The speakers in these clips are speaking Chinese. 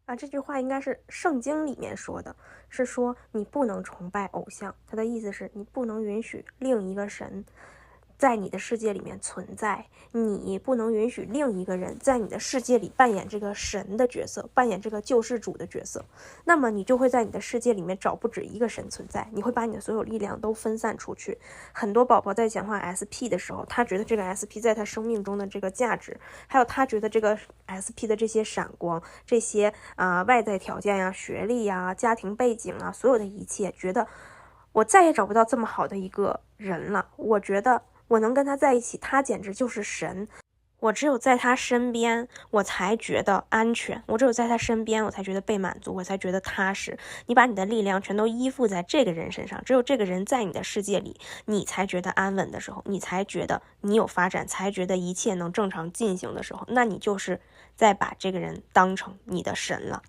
啊，这句话应该是圣经里面说的，是说你不能崇拜偶像，它的意思是你不能允许另一个神在你的世界里面存在，你不能允许另一个人在你的世界里扮演这个神的角色，扮演这个救世主的角色，那么你就会在你的世界里面找不止一个神存在，你会把你的所有力量都分散出去。很多宝宝在讲话 SP 的时候，他觉得这个 SP 在他生命中的这个价值，还有他觉得这个 SP 的这些闪光，这些外在条件呀、学历呀、家庭背景啊，所有的一切，觉得我再也找不到这么好的一个人了，我觉得我能跟他在一起，他简直就是神。我只有在他身边，我才觉得安全；我只有在他身边，我才觉得被满足，我才觉得踏实。你把你的力量全都依附在这个人身上，只有这个人在你的世界里，你才觉得安稳的时候，你才觉得你有发展，才觉得一切能正常进行的时候，那你就是在把这个人当成你的神了，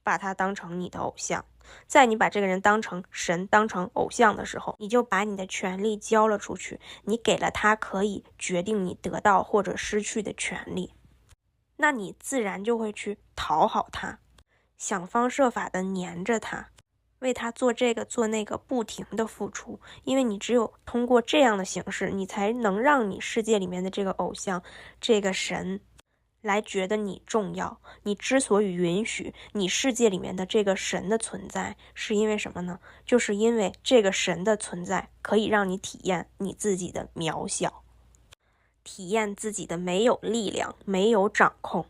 把他当成你的偶像。在你把这个人当成神、当成偶像的时候，你就把你的权利交了出去，你给了他可以决定你得到或者失去的权利，那你自然就会去讨好他，想方设法的黏着他，为他做这个做那个，不停的付出，因为你只有通过这样的形式，你才能让你世界里面的这个偶像、这个神来觉得你重要。你之所以允许你世界里面的这个神的存在，是因为什么呢？就是因为这个神的存在可以让你体验你自己的渺小，体验自己的没有力量，没有掌控。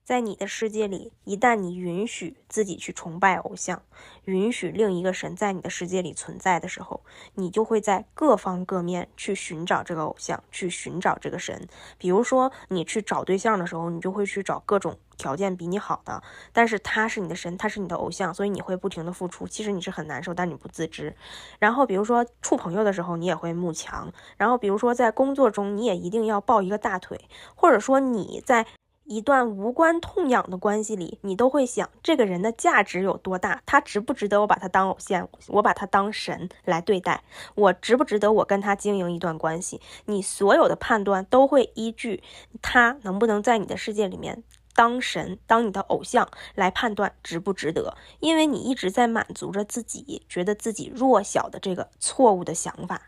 在你的世界里，一旦你允许自己去崇拜偶像，允许另一个神在你的世界里存在的时候，你就会在各方各面去寻找这个偶像，去寻找这个神。比如说你去找对象的时候，你就会去找各种条件比你好的，但是他是你的神，他是你的偶像，所以你会不停的付出，其实你是很难受，但你不自知。然后比如说处朋友的时候，你也会慕强，然后比如说在工作中，你也一定要抱一个大腿，或者说你在一段无关痛痒的关系里，你都会想这个人的价值有多大，他值不值得我把他当偶像，我把他当神来对待，我值不值得我跟他经营一段关系。你所有的判断都会依据他能不能在你的世界里面当神，当你的偶像来判断值不值得，因为你一直在满足着自己觉得自己弱小的这个错误的想法。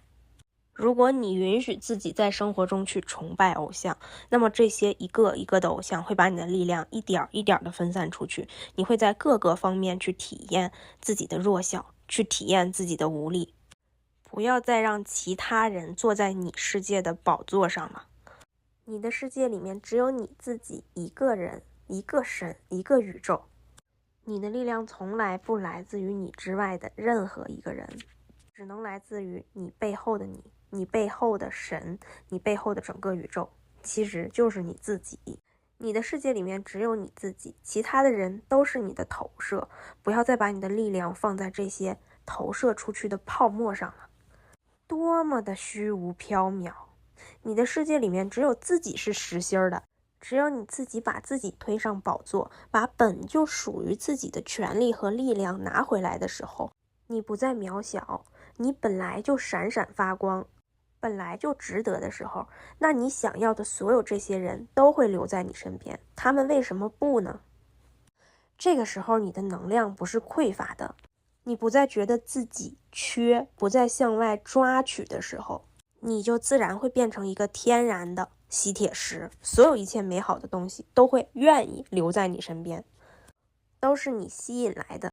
如果你允许自己在生活中去崇拜偶像，那么这些一个一个的偶像会把你的力量一点一点的分散出去，你会在各个方面去体验自己的弱小，去体验自己的无力。不要再让其他人坐在你世界的宝座上了。你的世界里面只有你自己一个人，一个神，一个宇宙。你的力量从来不来自于你之外的任何一个人，只能来自于你背后的你，你背后的神，你背后的整个宇宙，其实就是你自己。你的世界里面只有你自己，其他的人都是你的投射。不要再把你的力量放在这些投射出去的泡沫上了，多么的虚无缥缈。你的世界里面只有自己是实心的，只有你自己把自己推上宝座，把本就属于自己的权利和力量拿回来的时候，你不再渺小，你本来就闪闪发光，本来就值得的时候，那你想要的所有这些人都会留在你身边，他们为什么不呢？这个时候你的能量不是匮乏的，你不再觉得自己缺，不再向外抓取的时候，你就自然会变成一个天然的吸铁石，所有一切美好的东西都会愿意留在你身边，都是你吸引来的。